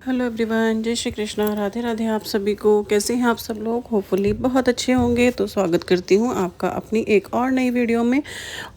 Hello everyone, जय श्री कृष्णा, राधे राधे। आप सभी को कैसे हैं आप सब लोग? होपफुली बहुत अच्छे होंगे। तो स्वागत करती हूं आपका अपनी एक और नई वीडियो में।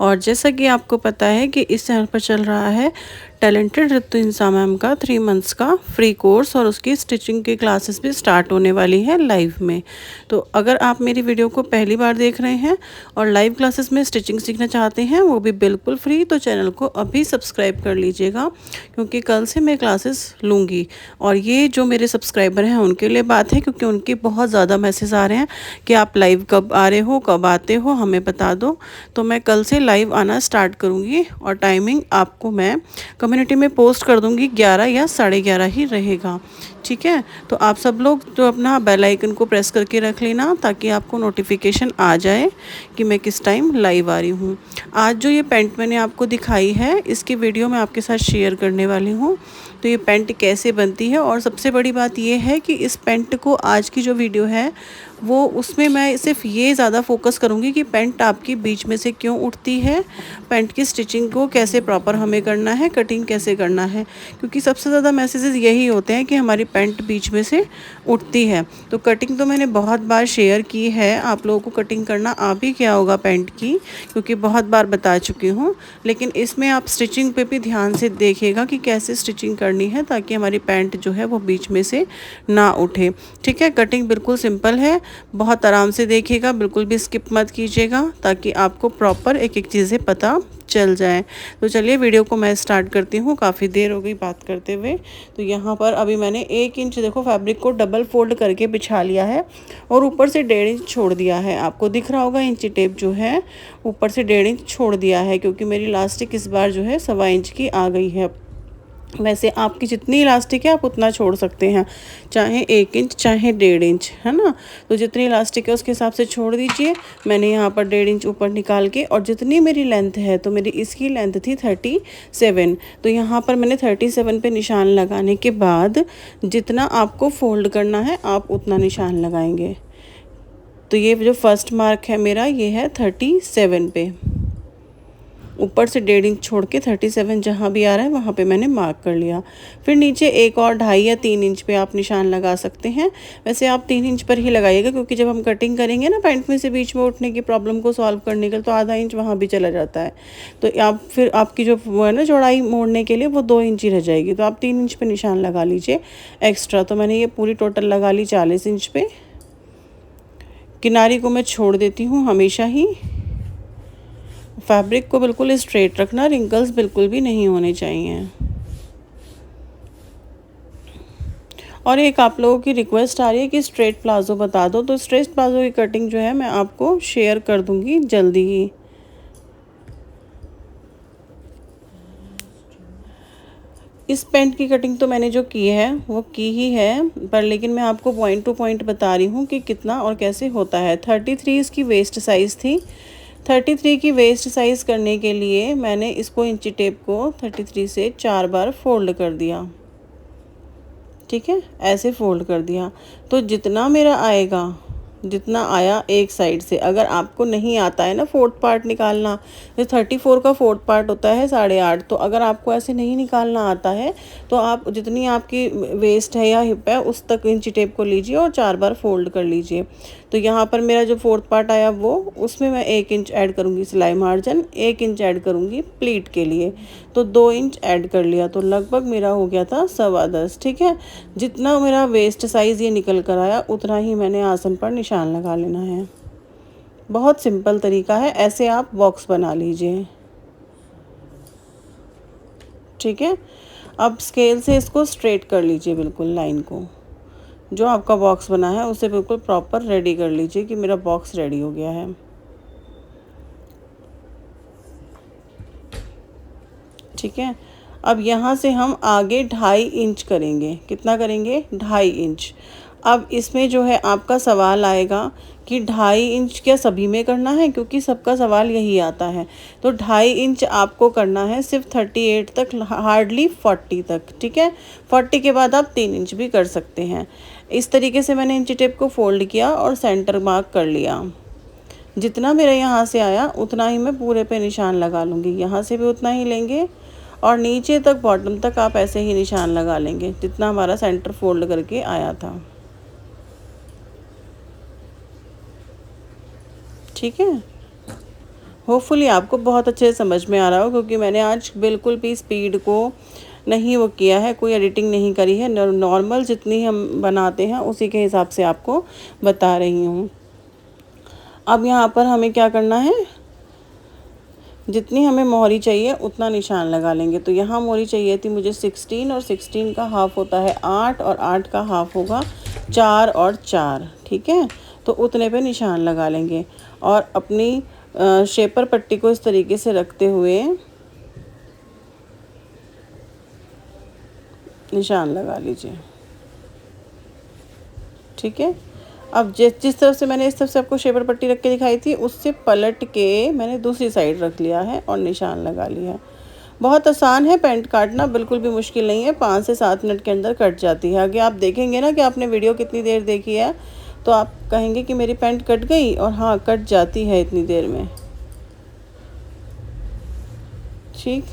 और जैसा कि आपको पता है कि इस चैनल पर चल रहा है टैलेंटेड ऋतु इंसा मैम का 3 मंथ्स का फ्री कोर्स, और उसकी स्टिचिंग की क्लासेस भी स्टार्ट होने वाली है लाइव में। तो अगर आप मेरी वीडियो को पहली बार देख रहे हैं और लाइव क्लासेस में स्टिचिंग सीखना चाहते हैं, वो भी बिल्कुल फ्री, तो चैनल को अभी सब्सक्राइब कर लीजिएगा, क्योंकि कल से मैं क्लासेस लूँगी। और ये जो मेरे सब्सक्राइबर हैं उनके लिए बात है, क्योंकि उनके बहुत ज़्यादा मैसेज आ रहे हैं कि आप लाइव कब आ रहे हो, कब आते हो, हमें बता दो। तो मैं कल से लाइव आना स्टार्ट करूँगी, और टाइमिंग आपको मैं कम्युनिटी में पोस्ट कर दूँगी। 11 या 11:30 ही रहेगा, ठीक है। तो आप सब लोग जो अपना बेल आइकन को प्रेस करके रख लेना, ताकि आपको नोटिफिकेशन आ जाए कि मैं किस टाइम लाइव आ रही हूँ। आज जो ये पैंट मैंने आपको दिखाई है, इसकी वीडियो मैं आपके साथ शेयर करने वाली हूँ। तो ये पैंट कैसे बनती है, और सबसे बड़ी बात ये है कि इस पैंट को आज की जो वीडियो है वो उसमें मैं सिर्फ ये ज़्यादा फोकस करूँगी कि पैंट आपकी बीच में से क्यों उठती है, पैंट की स्टिचिंग को कैसे प्रॉपर हमें करना है, कटिंग कैसे करना है। क्योंकि सबसे ज़्यादा मैसेजेस यही होते हैं कि हमारी पैंट बीच में से उठती है। तो कटिंग तो मैंने बहुत बार शेयर की है, आप लोगों को कटिंग करना आ भी क्या होगा पैंट की, क्योंकि बहुत बार बता चुकी हूँ। लेकिन इसमें आप स्टिचिंग पे भी ध्यान से देखिएगा कि कैसे स्टिचिंग करनी है, ताकि हमारी पैंट जो है वो बीच में से ना उठे, ठीक है। कटिंग बिल्कुल सिंपल है, बहुत आराम से देखिएगा, बिल्कुल भी स्किप मत कीजिएगा, ताकि आपको प्रॉपर एक एक चीज़ें पता चल जाए। तो चलिए वीडियो को मैं स्टार्ट करती हूँ, काफ़ी देर हो गई बात करते हुए। तो यहाँ पर अभी मैंने 1 इंच देखो फैब्रिक को डबल फोल्ड करके बिछा लिया है, और ऊपर से 1.5 इंच छोड़ दिया है। आपको दिख रहा होगा इंची टेप जो है ऊपर से 1.5 इंच छोड़ दिया है, क्योंकि मेरी इलास्टिक इस बार जो है 1.25 इंच की आ गई है। वैसे आपकी जितनी इलास्टिक है आप उतना छोड़ सकते हैं, चाहे 1 इंच चाहे 1.5 इंच, है ना। तो जितनी इलास्टिक है उसके हिसाब से छोड़ दीजिए। मैंने यहाँ पर 1.5 इंच ऊपर निकाल के, और जितनी मेरी लेंथ है, तो मेरी इसकी लेंथ थी 37, तो यहाँ पर मैंने 37 पे निशान लगाने के बाद जितना आपको फोल्ड करना है आप उतना निशान लगाएंगे। तो ये जो फर्स्ट मार्क है मेरा, ये है 37 पे। ऊपर से 1.5 इंच छोड़ के 37 जहाँ भी आ रहा है वहाँ पे मैंने मार्क कर लिया। फिर नीचे एक और 2.5 या 3 इंच पे आप निशान लगा सकते हैं। वैसे आप 3 इंच पर ही लगाइएगा, क्योंकि जब हम कटिंग करेंगे ना पैंट में से बीच में उठने की प्रॉब्लम को सॉल्व करने के लिए, तो आधा इंच वहाँ भी चला जाता है। तो आप फिर आपकी जो वो है ना चौड़ाई मोड़ने के लिए, वो 2 इंच ही रह जाएगी। तो आप 3 इंच पर निशान लगा लीजिए एक्स्ट्रा। तो मैंने ये पूरी टोटल लगा ली 40 इंच पे। किनारी को मैं छोड़ देती हूँ हमेशा ही। फैब्रिक को बिल्कुल स्ट्रेट रखना, रिंकल्स बिल्कुल भी नहीं होने चाहिए। और एक आप लोगों की रिक्वेस्ट आ रही है कि स्ट्रेट प्लाज़ो बता दो, तो स्ट्रेट प्लाज़ो की कटिंग जो है मैं आपको शेयर कर दूंगी जल्दी ही। इस पैंट की कटिंग तो मैंने जो की है वो की ही है, पर लेकिन मैं आपको पॉइंट टू पॉइंट बता रही हूँ कि कितना और कैसे होता है। 33 इसकी वेस्ट साइज़ थी। 33 की वेस्ट साइज़ करने के लिए मैंने इसको इंची टेप को 33 से 4 बार फोल्ड कर दिया, ठीक है, ऐसे फोल्ड कर दिया। तो जितना मेरा आएगा, जितना आया एक साइड से, अगर आपको नहीं आता है ना फोर्थ पार्ट निकालना, जो 34 का फोर्थ पार्ट होता है 8.5, तो अगर आपको ऐसे नहीं निकालना आता है, तो आप जितनी आपकी वेस्ट है या हिप है उस तक इंची टेप को लीजिए और 4 बार फोल्ड कर लीजिए। तो यहाँ पर मेरा जो फोर्थ पार्ट आया वो, उसमें मैं 1 इंच ऐड करूँगी सिलाई मार्जिन, 1 इंच ऐड करूँगी प्लीट के लिए, तो 2 इंच ऐड कर लिया। तो लगभग मेरा हो गया था 10.25, ठीक है। जितना मेरा वेस्ट साइज़ ये निकल कर आया उतना ही मैंने आसन पर निशान लगा लेना है। बहुत सिंपल तरीका है, ऐसे आप बॉक्स बना लीजिए, ठीक है। अब स्केल से इसको स्ट्रेट कर लीजिए, बिल्कुल लाइन को, जो आपका बॉक्स बना है उसे बिल्कुल प्रॉपर रेडी कर लीजिए कि मेरा बॉक्स रेडी हो गया है, ठीक है। अब यहाँ से हम आगे 2.5 इंच करेंगे। कितना करेंगे? 2.5 इंच। अब इसमें जो है आपका सवाल आएगा कि 2.5 इंच क्या सभी में करना है, क्योंकि सबका सवाल यही आता है। तो 2.5 इंच आपको करना है सिर्फ 38 तक, हार्डली 40 तक, ठीक है। 40 के बाद आप 3 इंच भी कर सकते हैं। इस तरीके से मैंने इंची टेप को फोल्ड किया और सेंटर मार्क कर लिया। जितना मेरा यहाँ से आया उतना ही मैं पूरे पे निशान लगा लूँगी। यहाँ से भी उतना ही लेंगे और नीचे तक बॉटम तक आप ऐसे ही निशान लगा लेंगे जितना हमारा सेंटर फोल्ड करके आया था। ठीक है, होपफुली आपको बहुत अच्छे से समझ में आ रहा हो, क्योंकि मैंने आज बिल्कुल भी स्पीड को नहीं वो किया है, कोई एडिटिंग नहीं करी है, नॉर्मल जितनी हम बनाते हैं उसी के हिसाब से आपको बता रही हूँ। अब यहाँ पर हमें क्या करना है, जितनी हमें मोहरी चाहिए उतना निशान लगा लेंगे। तो यहाँ मोहरी चाहिए थी मुझे 16 और 16 का हाफ़ होता है 8 और 8 का हाफ़ होगा 4 और 4। ठीक है, तो उतने पे निशान लगा लेंगे और अपनी शेपर पट्टी को इस तरीके से रखते हुए निशान लगा लीजिए। ठीक है, अब जिस तरफ से मैंने इस तरफ से आपको शेपर पट्टी रख के दिखाई थी उससे पलट के मैंने दूसरी साइड रख लिया है और निशान लगा लिया है। बहुत आसान है पैंट काटना, बिल्कुल भी मुश्किल नहीं है, 5 से 7 मिनट के अंदर कट जाती है। आगे आप देखेंगे ना कि आपने वीडियो कितनी देर देखी है तो आप कहेंगे कि मेरी पैंट कट गई, और हाँ कट जाती है इतनी देर में। ठीक,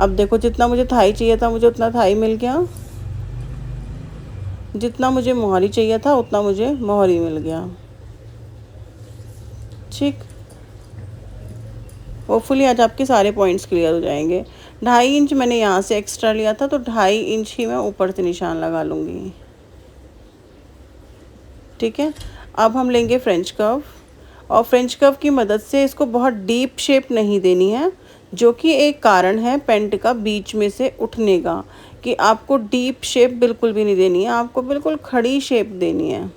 अब देखो जितना मुझे थाई चाहिए था मुझे उतना थाई मिल गया, जितना मुझे मोहरी चाहिए था उतना मुझे मोहरी मिल गया। ठीक, होपफुली आज आपके सारे पॉइंट्स क्लियर हो जाएंगे। 2.5 इंच मैंने यहाँ से एक्स्ट्रा लिया था तो 2.5 इंच ही मैं ऊपर से निशान लगा लूँगी। ठीक है, अब हम लेंगे फ्रेंच कर्व, और फ्रेंच कर्व की मदद से इसको बहुत डीप शेप नहीं देनी है, जो कि एक कारण है पैंट का बीच में से उठने का, कि आपको डीप शेप बिल्कुल भी नहीं देनी है, आपको बिल्कुल खड़ी शेप देनी है।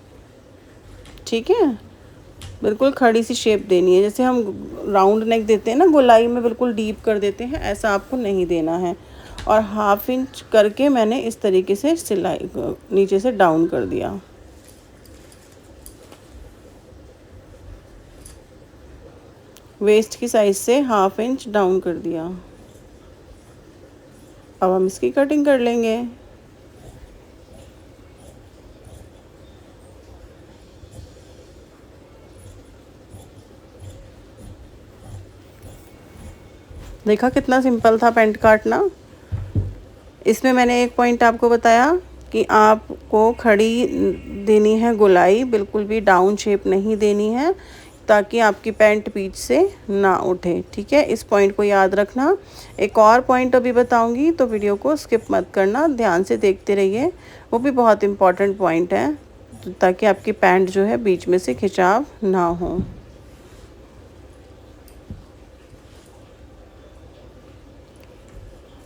ठीक है, बिल्कुल खड़ी सी शेप देनी है, जैसे हम राउंड नेक देते हैं ना, गोलाई में बिल्कुल डीप कर देते हैं, ऐसा आपको नहीं देना है। और 1/2 इंच करके मैंने इस तरीके से सिलाई नीचे से डाउन कर दिया। वेस्ट की साइज से 1/2 इंच डाउन कर दिया। अब हम इसकी कटिंग कर लेंगे। देखा कितना सिंपल था पैंट काटना। इसमें मैंने एक पॉइंट आपको बताया कि आपको खड़ी देनी है गोलाई, बिल्कुल भी डाउन शेप नहीं देनी है, ताकि आपकी पैंट पीछ से ना उठे। ठीक है, इस पॉइंट को याद रखना। एक और पॉइंट अभी बताऊंगी तो वीडियो को स्किप मत करना, ध्यान से देखते रहिए, वो भी बहुत इम्पॉर्टेंट पॉइंट है, ताकि आपकी पैंट जो है बीच में से खिंचाव ना हो।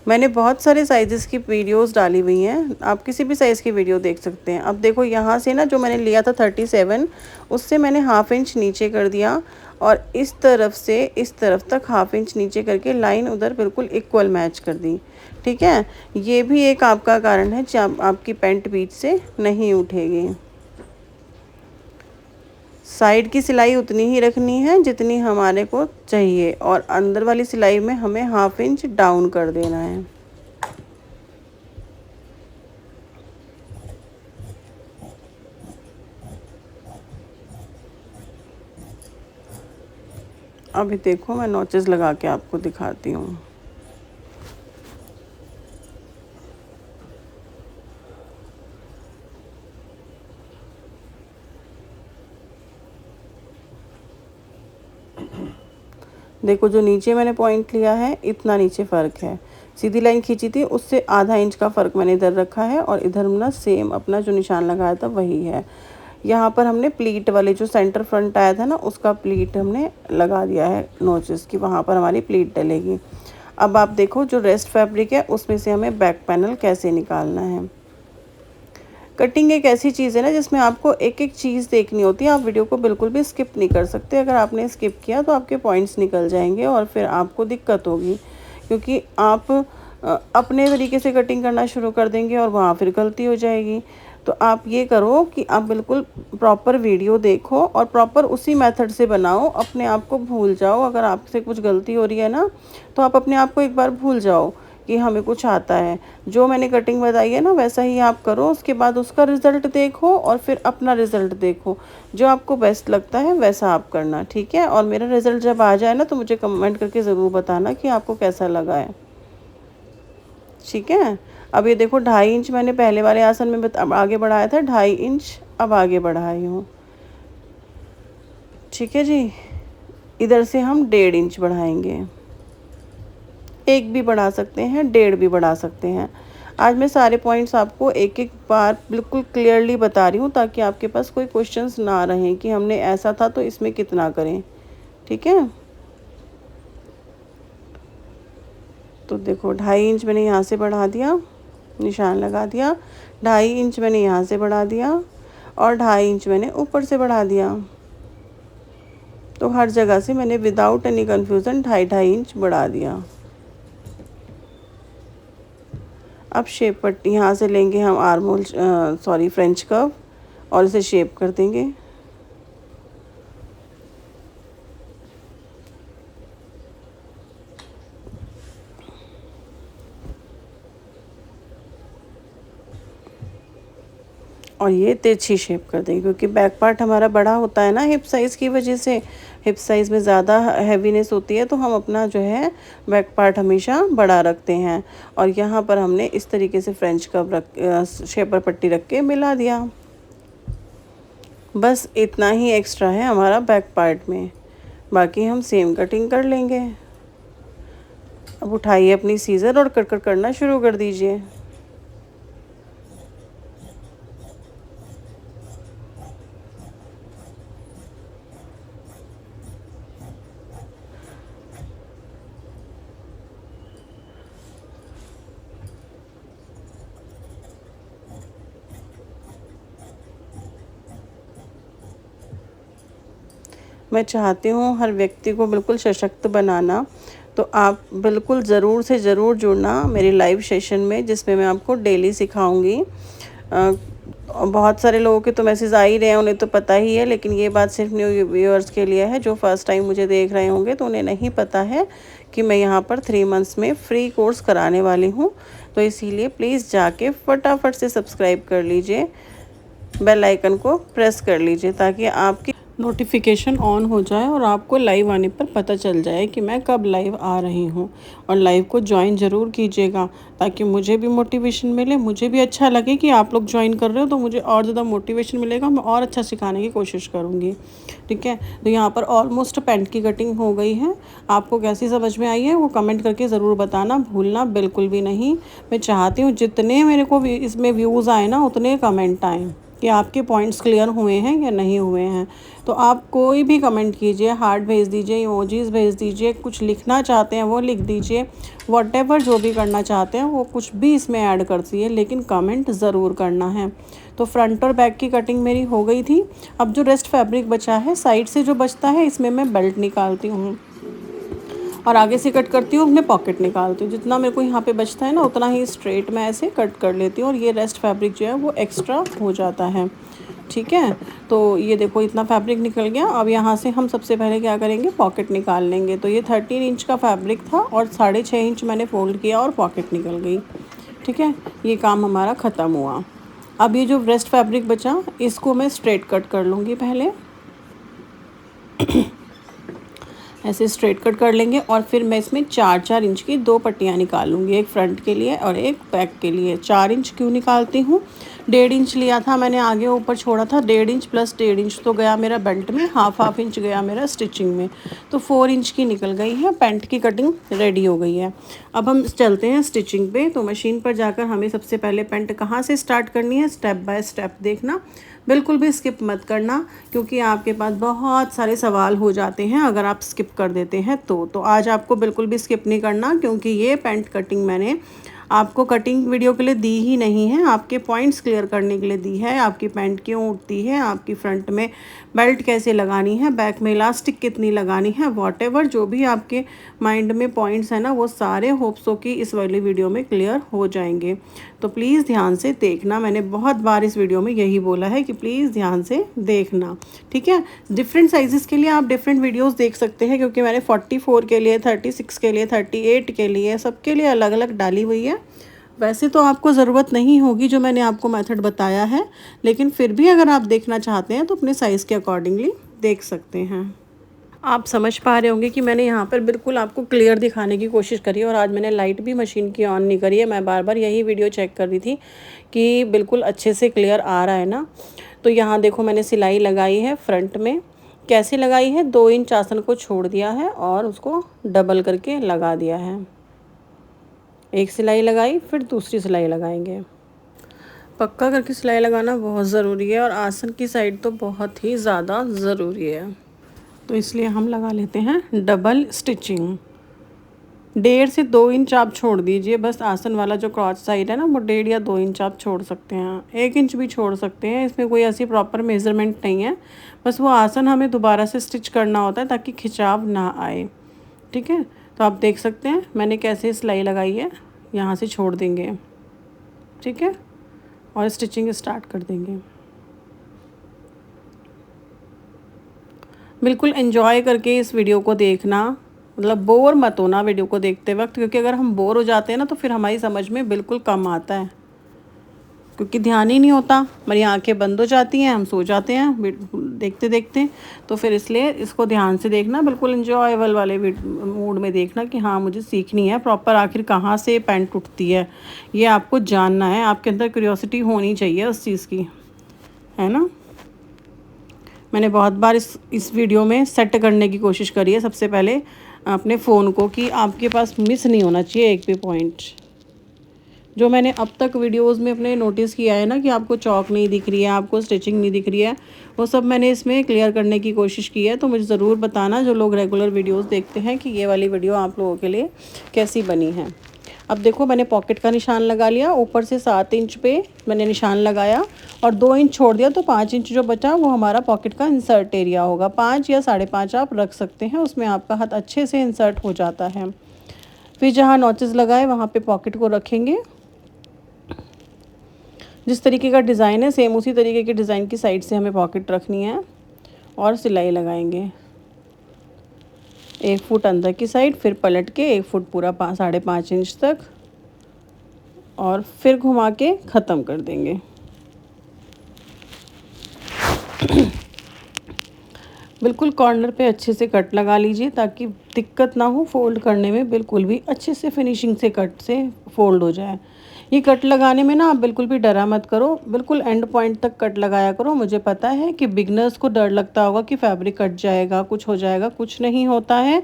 मैंने बहुत सारे साइज़ेस की वीडियोस डाली हुई हैं, आप किसी भी साइज़ की वीडियो देख सकते हैं। अब देखो यहाँ से ना जो मैंने लिया था 37, उससे मैंने 1/2 इंच नीचे कर दिया, और इस तरफ से इस तरफ तक 1/2 इंच नीचे करके लाइन उधर बिल्कुल इक्वल मैच कर दी। ठीक है, ये भी एक आपका कारण है जब आपकी पैंट बीच से नहीं उठेगी। साइड की सिलाई उतनी ही रखनी है जितनी हमारे को चाहिए, और अंदर वाली सिलाई में हमें 1/2 इंच डाउन कर देना है। अभी देखो मैं नॉचेस लगा के आपको दिखाती हूँ। देखो जो नीचे मैंने पॉइंट लिया है इतना नीचे फ़र्क है, सीधी लाइन खींची थी उससे ½ इंच का फ़र्क मैंने इधर रखा है, और इधर ना सेम अपना जो निशान लगाया था वही है। यहाँ पर हमने प्लीट वाले जो सेंटर फ्रंट आया था ना उसका प्लीट हमने लगा दिया है नोचेस की, वहाँ पर हमारी प्लीट डलेगी। अब आप देखो जो रेस्ट फैब्रिक है उसमें से हमें बैक पैनल कैसे निकालना है। कटिंग एक ऐसी चीज़ है ना जिसमें आपको एक एक चीज़ देखनी होती है, आप वीडियो को बिल्कुल भी स्किप नहीं कर सकते। अगर आपने स्किप किया तो आपके पॉइंट्स निकल जाएंगे और फिर आपको दिक्कत होगी, क्योंकि आप अपने तरीके से कटिंग करना शुरू कर देंगे और वहाँ फिर गलती हो जाएगी। तो आप ये करो कि आप बिल्कुल प्रॉपर वीडियो देखो और प्रॉपर उसी मेथड से बनाओ, अपने आप को भूल जाओ। अगर आपसे कुछ गलती हो रही है ना तो आप अपने आप को एक बार भूल जाओ कि हमें कुछ आता है। जो मैंने कटिंग बताई है ना वैसा ही आप करो, उसके बाद उसका रिज़ल्ट देखो और फिर अपना रिज़ल्ट देखो, जो आपको बेस्ट लगता है वैसा आप करना। ठीक है, और मेरा रिज़ल्ट जब आ जाए ना तो मुझे कमेंट करके ज़रूर बताना कि आपको कैसा लगा है। ठीक है। अब ये देखो 2.5 इंच मैंने पहले वाले आसन में आगे बढ़ाया था, 2.5 इंच अब आगे बढ़ाई हूँ। ठीक है जी। इधर से हम 1.5 इंच बढ़ाएंगे, 1 भी बढ़ा सकते हैं, 1.5 भी बढ़ा सकते हैं। आज मैं सारे पॉइंट्स आपको एक एक बार बिल्कुल क्लियरली बता रही हूँ, ताकि आपके पास कोई क्वेश्चंस ना रहें कि हमने ऐसा था तो इसमें कितना करें। ठीक है। तो देखो 2.5 इंच मैंने यहाँ से बढ़ा दिया, निशान लगा दिया, 2.5 इंच मैंने यहाँ से बढ़ा दिया और 2.5 इंच मैंने ऊपर से बढ़ा दिया। तो हर जगह से मैंने विदाउट एनी कन्फ्यूज़न 2.5 इंच बढ़ा दिया। अब शेप पट्टी यहाँ से लेंगे हम आर्म होल फ्रेंच कर्व और इसे शेप कर देंगे। और ये तिरछी शेप कर देंगे, क्योंकि बैक पार्ट हमारा बड़ा होता है ना हिप साइज़ की वजह से। हिप साइज़ में ज़्यादा हैवीनेस होती है, तो हम अपना जो है बैक पार्ट हमेशा बड़ा रखते हैं। और यहाँ पर हमने इस तरीके से फ्रेंच कर्व शेपर पट्टी रख के मिला दिया। बस इतना ही एक्स्ट्रा है हमारा बैक पार्ट में, बाकी हम सेम कटिंग कर लेंगे। अब उठाइए अपनी सीज़र और कट करना शुरू कर दीजिए। मैं चाहती हूँ हर व्यक्ति को बिल्कुल सशक्त बनाना, तो आप बिल्कुल ज़रूर से ज़रूर जुड़ना मेरी लाइव सेशन में, जिसमें मैं आपको डेली सिखाऊंगी। बहुत सारे लोगों के तो मैसेज आ ही रहे हैं, उन्हें तो पता ही है, लेकिन ये बात सिर्फ न्यू व्यूअर्स के लिए है। जो फर्स्ट टाइम मुझे देख रहे होंगे तो उन्हें नहीं पता है कि मैं यहाँ पर 3 मंथ्स में फ्री कोर्स कराने वाली हूँ। तो इसीलिए प्लीज़ जाके फटाफट से सब्सक्राइब कर लीजिए, बेल आइकन को प्रेस कर लीजिए, ताकि आपकी नोटिफिकेशन ऑन हो जाए और आपको लाइव आने पर पता चल जाए कि मैं कब लाइव आ रही हूँ। और लाइव को ज्वाइन ज़रूर कीजिएगा, ताकि मुझे भी मोटिवेशन मिले, मुझे भी अच्छा लगे कि आप लोग ज्वाइन कर रहे हो, तो मुझे और ज़्यादा मोटिवेशन मिलेगा, मैं और अच्छा सिखाने की कोशिश करूँगी। ठीक है। तो यहाँ पर ऑलमोस्ट पैंट की कटिंग हो गई है। आपको कैसी समझ में आई है वो कमेंट करके ज़रूर बताना, भूलना बिल्कुल भी नहीं। मैं चाहती हूँ जितने मेरे को इसमें व्यूज़ आए ना, उतने कमेंट आएँ कि आपके पॉइंट्स क्लियर हुए हैं या नहीं हुए हैं। तो आप कोई भी कमेंट कीजिए, हार्ट भेज दीजिए, इमोजीज भेज दीजिए, कुछ लिखना चाहते हैं वो लिख दीजिए, व्हाटएवर जो भी करना चाहते हैं वो कुछ भी इसमें ऐड कर दीजिए, लेकिन कमेंट ज़रूर करना है। तो फ्रंट और बैक की कटिंग मेरी हो गई थी। अब जो रेस्ट फैब्रिक बचा है, साइड से जो बचता है, इसमें मैं बेल्ट निकालती हूँ और आगे से कट करती हूँ, अपने पॉकेट निकालती हूँ। जितना मेरे को यहाँ पे बचता है ना, उतना ही स्ट्रेट मैं ऐसे कट कर लेती हूँ, और ये रेस्ट फैब्रिक जो है वो एक्स्ट्रा हो जाता है। ठीक है। तो ये देखो इतना फैब्रिक निकल गया। अब यहाँ से हम सबसे पहले क्या करेंगे, पॉकेट निकाल लेंगे। तो ये 13 इंच का फैब्रिक था और 6.5 इंच मैंने फोल्ड किया और पॉकेट निकल गई। ठीक है। ये काम हमारा ख़त्म हुआ। अब ये जो रेस्ट फैब्रिक बचा, इसको मैं स्ट्रेट कट कर लूँगी पहले। ऐसे स्ट्रेट कट कर लेंगे और फिर मैं इसमें 4-4 इंच की 2 पट्टियाँ निकालूंगी, एक फ्रंट के लिए और एक बैक के लिए। 4 इंच क्यों निकालती हूँ, 1.5 इंच लिया था मैंने, आगे ऊपर छोड़ा था। 1.5 इंच प्लस 1.5 इंच तो गया मेरा बेल्ट में, हाफ इंच गया मेरा स्टिचिंग में, तो 4 इंच की निकल गई है। पैंट की कटिंग रेडी हो गई है। अब हम चलते हैं स्टिचिंग पे। तो मशीन पर जाकर हमें सबसे पहले पैंट कहाँ से स्टार्ट करनी है, स्टेप बाय स्टेप देखना, बिल्कुल भी स्किप मत करना, क्योंकि आपके पास बहुत सारे सवाल हो जाते हैं अगर आप स्किप कर देते हैं। तो आज आपको बिल्कुल भी स्किप नहीं करना, क्योंकि ये पैंट कटिंग मैंने आपको कटिंग वीडियो के लिए दी ही नहीं है, आपके पॉइंट्स क्लियर करने के लिए दी है। आपकी पैंट क्यों उठती है, आपकी फ्रंट में बेल्ट कैसे लगानी है, बैक में इलास्टिक कितनी लगानी है, वॉटेवर जो भी आपके माइंड में पॉइंट्स हैं ना, वो सारे होप्सो की इस वाली वीडियो में क्लियर हो जाएंगे। तो प्लीज़ ध्यान से देखना। मैंने बहुत बार इस वीडियो में यही बोला है कि प्लीज़ ध्यान से देखना। ठीक है। डिफरेंट साइज़ के लिए आप डिफरेंट वीडियोस देख सकते हैं, क्योंकि मैंने 44 के लिए, 36 के लिए, 38 के लिए, सबके लिए अलग अलग डाली हुई है। वैसे तो आपको ज़रूरत नहीं होगी जो मैंने आपको मेथड बताया है, लेकिन फिर भी अगर आप देखना चाहते हैं तो अपने साइज़ के अकॉर्डिंगली देख सकते हैं। आप समझ पा रहे होंगे कि मैंने यहाँ पर बिल्कुल आपको क्लियर दिखाने की कोशिश करी है। और आज मैंने लाइट भी मशीन की ऑन नहीं करी है, मैं बार बार यही वीडियो चेक कर रही थी कि बिल्कुल अच्छे से क्लियर आ रहा है ना। तो यहाँ देखो मैंने सिलाई लगाई है फ्रंट में। कैसे लगाई है, 2 इंच आसन को छोड़ दिया है और उसको डबल करके लगा दिया है। एक सिलाई लगाई, फिर दूसरी सिलाई लगाएंगे। पक्का करके सिलाई लगाना बहुत ज़रूरी है और आसन की साइड तो बहुत ही ज़्यादा ज़रूरी है। तो इसलिए हम लगा लेते हैं डबल स्टिचिंग। 1.5 से 2 इंच आप छोड़ दीजिए, बस आसन वाला जो क्रॉच साइड है ना वो 1.5 या 2 इंच आप छोड़ सकते हैं। 1 इंच भी छोड़ सकते हैं, इसमें कोई ऐसी प्रॉपर मेज़रमेंट नहीं है। बस वो आसन हमें दोबारा से स्टिच करना होता है ताकि खिंचाव ना आए। ठीक है, तो आप देख सकते हैं मैंने कैसे सिलाई लगाई है। यहाँ से छोड़ देंगे, ठीक है, और स्टिचिंग स्टार्ट कर देंगे। बिल्कुल एंजॉय करके इस वीडियो को देखना, मतलब बोर मत होना वीडियो को देखते वक्त, क्योंकि अगर हम बोर हो जाते हैं ना तो फिर हमारी समझ में बिल्कुल कम आता है, क्योंकि ध्यान ही नहीं होता, हमारी आंखें बंद हो जाती हैं, हम सो जाते हैं देखते देखते। तो फिर इसलिए इसको ध्यान से देखना, बिल्कुल इंजॉयबल वाले मूड में देखना कि हाँ मुझे सीखनी है प्रॉपर, आखिर कहाँ से पैंट टूटती है ये आपको जानना है। आपके अंदर क्यूरियोसिटी होनी चाहिए उस चीज़ की, है ना। मैंने बहुत बार इस वीडियो में सेट करने की कोशिश करी है सबसे पहले अपने फ़ोन को, कि आपके पास मिस नहीं होना चाहिए एक भी पॉइंट। जो मैंने अब तक वीडियोस में अपने नोटिस किया है ना कि आपको चौक नहीं दिख रही है, आपको स्टिचिंग नहीं दिख रही है, वो सब मैंने इसमें क्लियर करने की कोशिश की है। तो मुझे ज़रूर बताना जो लोग रेगुलर वीडियोस देखते हैं कि ये वाली वीडियो आप लोगों के लिए कैसी बनी है। अब देखो मैंने पॉकेट का निशान लगा लिया, ऊपर से 7 इंच पे मैंने निशान लगाया और 2 इंच छोड़ दिया, तो 5 इंच जो बचा वो हमारा पॉकेट का इंसर्ट एरिया होगा। 5 या 5.5 आप रख सकते हैं, उसमें आपका हाथ अच्छे से इंसर्ट हो जाता है। फिर जहाँ नॉचेस लगाए वहाँ पे पॉकेट को रखेंगे। जिस तरीके का डिज़ाइन है सेम उसी तरीके के डिज़ाइन की साइड से हमें पॉकेट रखनी है और सिलाई लगाएंगे। 1 फुट अंदर की साइड, फिर पलट के 1 फुट पूरा 5.5 इंच तक, और फिर घुमा के ख़त्म कर देंगे। बिल्कुल कॉर्नर पे अच्छे से कट लगा लीजिए ताकि दिक्कत ना हो फोल्ड करने में, बिल्कुल भी अच्छे से फिनिशिंग से कट से फोल्ड हो जाए। ये कट लगाने में ना आप बिल्कुल भी डरा मत करो, बिल्कुल एंड पॉइंट तक कट लगाया करो। मुझे पता है कि बिगनर्स को डर लगता होगा कि फैब्रिक कट जाएगा, कुछ हो जाएगा, कुछ नहीं होता है।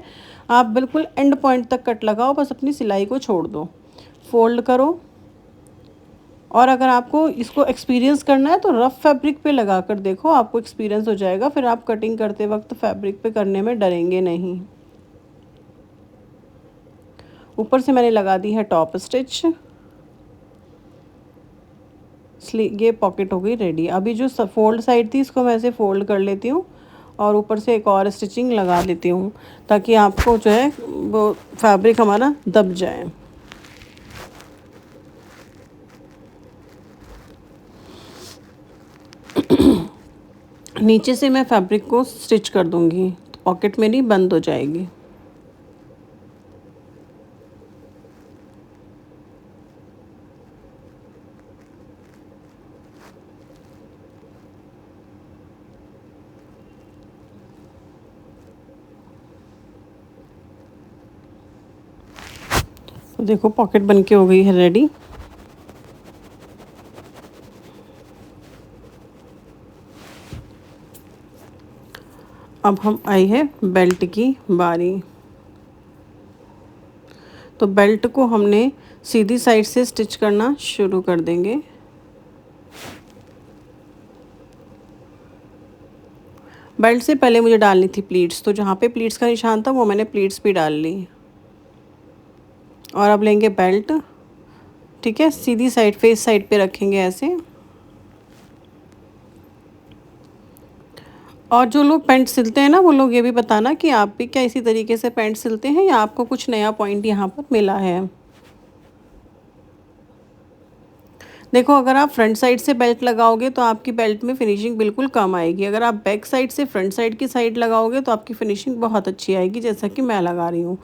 आप बिल्कुल एंड पॉइंट तक कट लगाओ, बस अपनी सिलाई को छोड़ दो, फोल्ड करो। और अगर आपको इसको एक्सपीरियंस करना है तो रफ़ फैब्रिक पे लगा कर देखो, आपको एक्सपीरियंस हो जाएगा, फिर आप कटिंग करते वक्त फैब्रिक पे करने में डरेंगे नहीं। ऊपर से मैंने लगा दी है टॉप स्टिच। ये पॉकेट हो गई रेडी। अभी जो फोल्ड साइड थी इसको मैं ऐसे फोल्ड कर लेती हूँ और ऊपर से एक और स्टिचिंग लगा लेती हूँ ताकि आपको जो है वो फैब्रिक हमारा दब जाए। नीचे से मैं फैब्रिक को स्टिच कर दूंगी तो पॉकेट मेरी बंद हो जाएगी। तो देखो पॉकेट बन के हो गई है रेडी। अब हम आई है बेल्ट की बारी। तो बेल्ट को हमने सीधी साइड से स्टिच करना शुरू कर देंगे। बेल्ट से पहले मुझे डालनी थी प्लीट्स, तो जहाँ पे प्लीट्स का निशान था वो मैंने प्लीट्स भी डाल ली। और अब लेंगे बेल्ट, ठीक है, सीधी साइड फेस साइड पे रखेंगे ऐसे। और जो लोग पैंट सिलते हैं ना वो लोग ये भी बताना कि आप भी क्या इसी तरीके से पैंट सिलते हैं या आपको कुछ नया पॉइंट यहाँ पर मिला है। देखो अगर आप फ्रंट साइड से बेल्ट लगाओगे तो आपकी बेल्ट में फिनिशिंग बिल्कुल कम आएगी। अगर आप बैक साइड से फ्रंट साइड की साइड लगाओगे तो आपकी फिनिशिंग बहुत अच्छी आएगी, जैसा कि मैं लगा रही हूँ।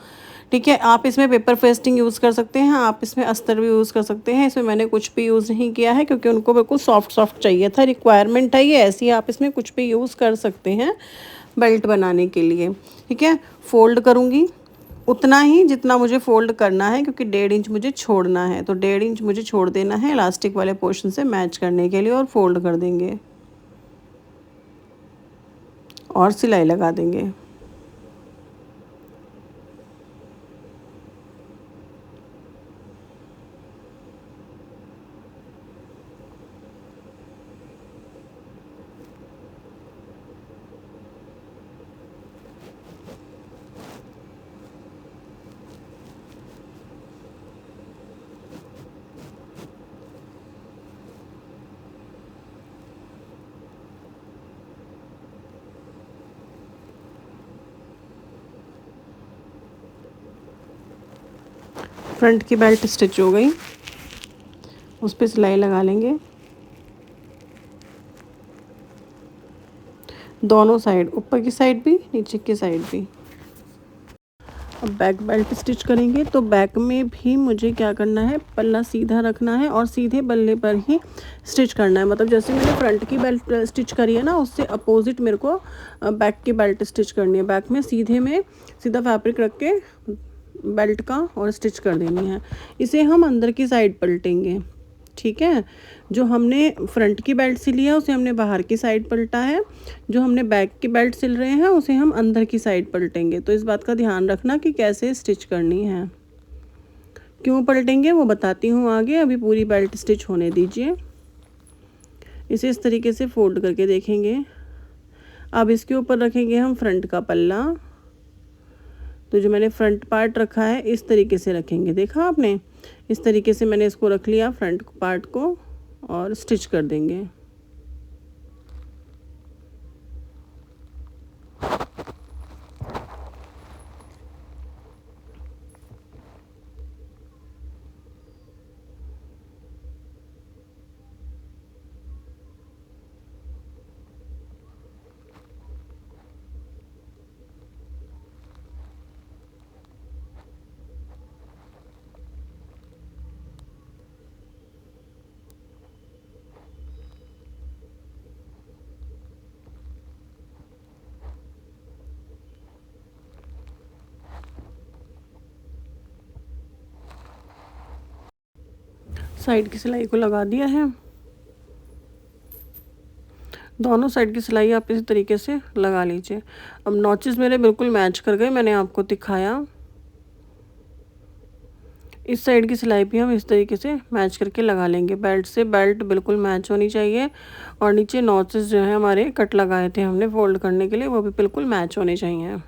ठीक है, आप इसमें पेपर फेस्टिंग यूज़ कर सकते हैं, आप इसमें अस्तर भी यूज़ कर सकते हैं। इसमें मैंने कुछ भी यूज़ नहीं किया है क्योंकि उनको बिल्कुल सॉफ्ट सॉफ्ट चाहिए था, रिक्वायरमेंट है ये ऐसी, आप इसमें कुछ भी यूज़ कर सकते हैं। बेल्ट बनाने के लिए। ठीक है, फोल्ड करूँगी उतना ही जितना मुझे फोल्ड करना है, क्योंकि 1.5 इंच मुझे छोड़ना है, तो 1.5 इंच मुझे छोड़ देना है इलास्टिक वाले पोर्शन से मैच करने के लिए, और फोल्ड कर देंगे और सिलाई लगा देंगे। फ्रंट की बेल्ट स्टिच हो गई, उस पर सिलाई लगा लेंगे दोनों साइड, ऊपर की साइड भी नीचे की साइड भी। अब बैक बेल्ट स्टिच करेंगे, तो बैक में भी मुझे क्या करना है, पल्ला सीधा रखना है और सीधे पल्ले पर ही स्टिच करना है। मतलब जैसे मैंने फ्रंट की बेल्ट स्टिच करी है ना, उससे अपोजिट मेरे को बैक की बेल्ट स्टिच करनी है। बैक में सीधा फैब्रिक रख के बेल्ट का और स्टिच कर देनी है। इसे हम अंदर की साइड पलटेंगे। ठीक है, जो हमने फ्रंट की बेल्ट सिली है उसे हमने बाहर की साइड पलटा है, जो हमने बैक की बेल्ट सिल रहे हैं उसे हम अंदर की साइड पलटेंगे। तो इस बात का ध्यान रखना कि कैसे स्टिच करनी है, क्यों पलटेंगे वो बताती हूँ आगे। अभी पूरी बेल्ट स्टिच होने दीजिए। इसे इस तरीके से फोल्ड करके देखेंगे। अब इसके ऊपर रखेंगे हम फ्रंट का पल्ला। तो जो मैंने फ्रंट पार्ट रखा है इस तरीके से रखेंगे, देखा आपने, इस तरीके से मैंने इसको रख लिया फ्रंट पार्ट को, और स्टिच कर देंगे। साइड की सिलाई को लगा दिया है। दोनों साइड की सिलाई आप इसी तरीके से लगा लीजिए। अब नॉचेस मेरे बिल्कुल मैच कर गए, मैंने आपको दिखाया। इस साइड की सिलाई भी हम इस तरीके से मैच करके लगा लेंगे। बेल्ट से बेल्ट बिल्कुल मैच होनी चाहिए, और नीचे नॉचेस जो है हमारे कट लगाए थे हमने फोल्ड करने के लिए, वो भी बिल्कुल मैच होने चाहिए।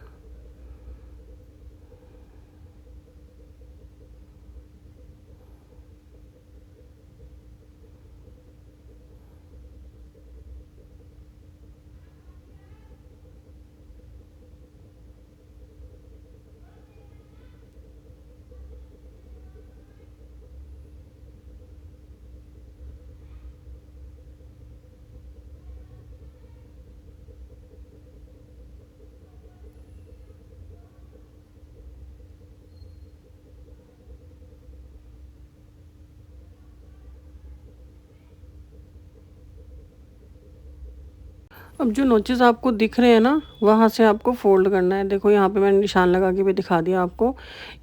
अब जो नोचेस आपको दिख रहे हैं ना, वहाँ से आपको फोल्ड करना है। देखो यहाँ पे मैंने निशान लगा के भी दिखा दिया आपको।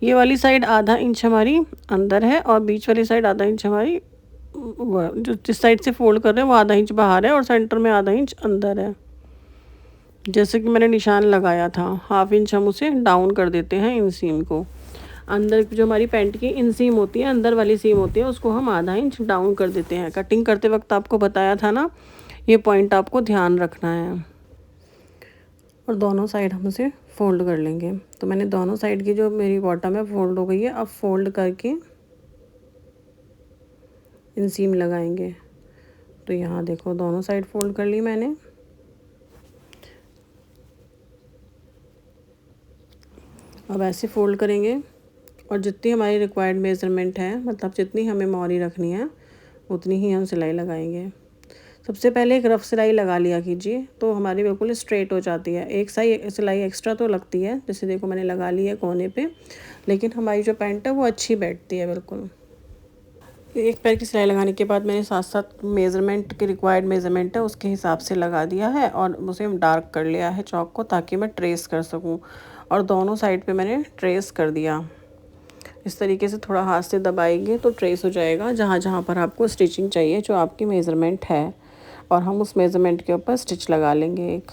ये वाली साइड आधा इंच हमारी अंदर है, और बीच वाली साइड आधा इंच हमारी जो जिस साइड से फोल्ड कर रहे हैं वो आधा इंच बाहर है, और सेंटर में आधा इंच अंदर है। जैसे कि मैंने निशान लगाया था, हाफ इंच हम उसे डाउन कर देते हैं इंसीम को। अंदर जो हमारी पैंट की इंसीम होती है, अंदर वाली सीम होती है, उसको हम आधा इंच डाउन कर देते हैं। कटिंग करते वक्त आपको बताया था ना, ये पॉइंट आपको ध्यान रखना है। और दोनों साइड हम उसे फोल्ड कर लेंगे। तो मैंने दोनों साइड की जो मेरी बॉटम है फोल्ड हो गई है। अब फोल्ड करके इंसीम लगाएंगे। तो यहाँ देखो दोनों साइड फोल्ड कर ली मैंने। अब ऐसे फोल्ड करेंगे, और जितनी हमारी रिक्वायर्ड मेज़रमेंट है, मतलब जितनी हमें मोहरी रखनी है उतनी ही हम सिलाई लगाएंगे। सबसे पहले एक रफ़ सिलाई लगा लिया कीजिए, तो हमारी बिल्कुल स्ट्रेट हो जाती है। एक सिलाई एक्स्ट्रा तो लगती है, जैसे देखो मैंने लगा ली है कोने पे, लेकिन हमारी जो पैंट है वो अच्छी बैठती है बिल्कुल। एक पैर की सिलाई लगाने के बाद मैंने साथ साथ मेज़रमेंट की रिक्वायर्ड मेज़रमेंट है उसके हिसाब से लगा दिया है और उसे डार्क कर लिया है चौक को, ताकि मैं ट्रेस कर सकूं। और दोनों साइड पे मैंने ट्रेस कर दिया। इस तरीके से थोड़ा हाथ से दबाएंगे तो ट्रेस हो जाएगा जहाँ जहाँ पर आपको स्टिचिंग चाहिए, जो आपकी मेज़रमेंट है। और हम उस मेज़रमेंट के ऊपर स्टिच लगा लेंगे एक।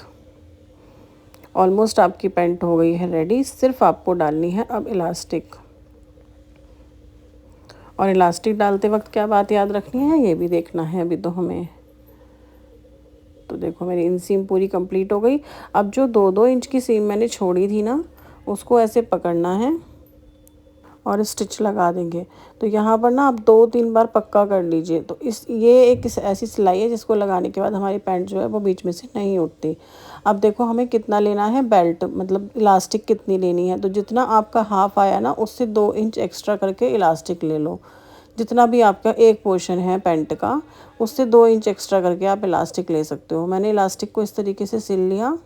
ऑलमोस्ट आपकी पैंट हो गई है रेडी, सिर्फ आपको डालनी है अब इलास्टिक। और इलास्टिक डालते वक्त क्या बात याद रखनी है ये भी देखना है अभी तो हमें। तो देखो मेरी इनसीम पूरी कंप्लीट हो गई। अब जो 2-2 इंच की सीम मैंने छोड़ी थी ना, उसको ऐसे पकड़ना है और स्टिच लगा देंगे। तो यहाँ पर ना आप 2-3 बार पक्का कर लीजिए। तो ये एक ऐसी सिलाई है जिसको लगाने के बाद हमारी पैंट जो है वो बीच में से नहीं उठती। अब देखो हमें कितना लेना है बेल्ट, मतलब इलास्टिक कितनी लेनी है। तो जितना आपका हाफ आया ना, उससे 2 इंच एक्स्ट्रा करके इलास्टिक ले लो। जितना भी आपका एक पोर्शन है पैंट का, उससे 2 इंच एक्स्ट्रा करके आप इलास्टिक ले सकते हो। मैंने इलास्टिक को इस तरीके से सिल लिया।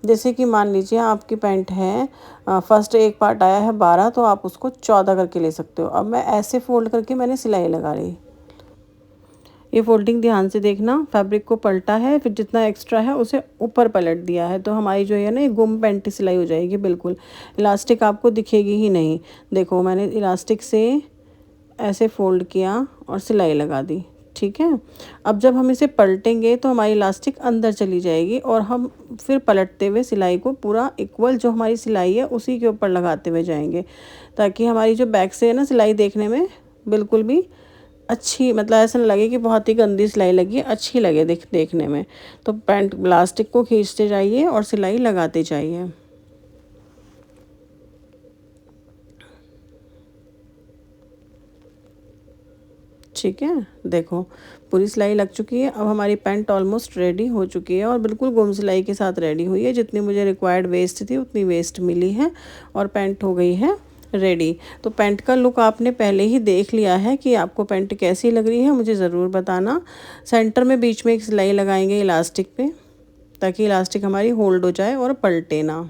जैसे कि मान लीजिए आपकी पैंट है, फर्स्ट एक पार्ट आया है 12, तो आप उसको 14 करके ले सकते हो। अब मैं ऐसे फोल्ड करके मैंने सिलाई लगा ली। ये फोल्डिंग ध्यान से देखना, फैब्रिक को पलटा है, फिर जितना एक्स्ट्रा है उसे ऊपर पलट दिया है। तो हमारी जो है ना ये गुम पैंट सिलाई हो जाएगी बिल्कुल। इलास्टिक आपको दिखेगी ही नहीं। देखो मैंने इलास्टिक से ऐसे फोल्ड किया और सिलाई लगा दी। ठीक है। अब जब हम इसे पलटेंगे तो हमारी इलास्टिक अंदर चली जाएगी और हम फिर पलटते हुए सिलाई को पूरा इक्वल जो हमारी सिलाई है उसी के ऊपर लगाते हुए जाएंगे, ताकि हमारी जो बैक से है ना सिलाई देखने में बिल्कुल भी अच्छी, मतलब ऐसा ना लगे कि बहुत ही गंदी सिलाई लगी है, अच्छी लगे देखने में। तो पैंट इलास्टिक को खींचते जाइए और सिलाई लगाते जाइए। ठीक है। देखो पूरी सिलाई लग चुकी है। अब हमारी पैंट ऑलमोस्ट रेडी हो चुकी है और बिल्कुल गुम सिलाई के साथ रेडी हुई है। जितनी मुझे रिक्वायर्ड वेस्ट थी उतनी वेस्ट मिली है और पैंट हो गई है रेडी। तो पैंट का लुक आपने पहले ही देख लिया है कि आपको पैंट कैसी लग रही है, मुझे ज़रूर बताना। सेंटर में बीच में एक सिलाई लगाएंगे इलास्टिक पे, ताकि इलास्टिक हमारी होल्ड हो जाए और पलटे ना।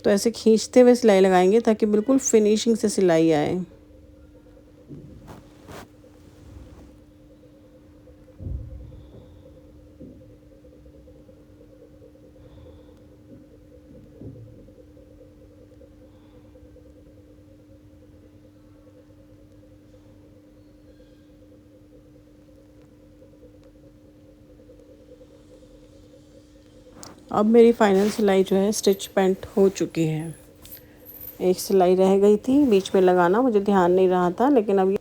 तो ऐसे खींचते हुए सिलाई लगाएंगे ताकि बिल्कुल फिनिशिंग से सिलाई आए। अब मेरी फाइनल सिलाई जो है स्टिच पैंट हो चुकी है। एक सिलाई रह गई थी बीच में लगाना, मुझे ध्यान नहीं रहा था, लेकिन अब ये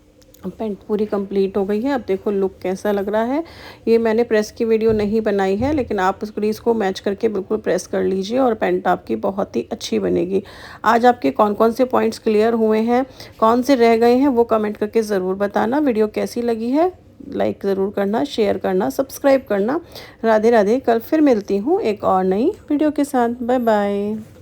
पैंट पूरी कंप्लीट हो गई है। अब देखो लुक कैसा लग रहा है। ये मैंने प्रेस की वीडियो नहीं बनाई है, लेकिन आप उस क्रीज को मैच करके बिल्कुल प्रेस कर लीजिए और पैंट आपकी बहुत ही अच्छी बनेगी। आज आपके कौन कौन से पॉइंट्स क्लियर हुए हैं, कौन से रह गए हैं, वो कमेंट करके ज़रूर बताना। वीडियो कैसी लगी है लाइक ज़रूर करना, शेयर करना, सब्सक्राइब करना। राधे राधे। कल फिर मिलती हूँ एक और नई वीडियो के साथ। Bye bye.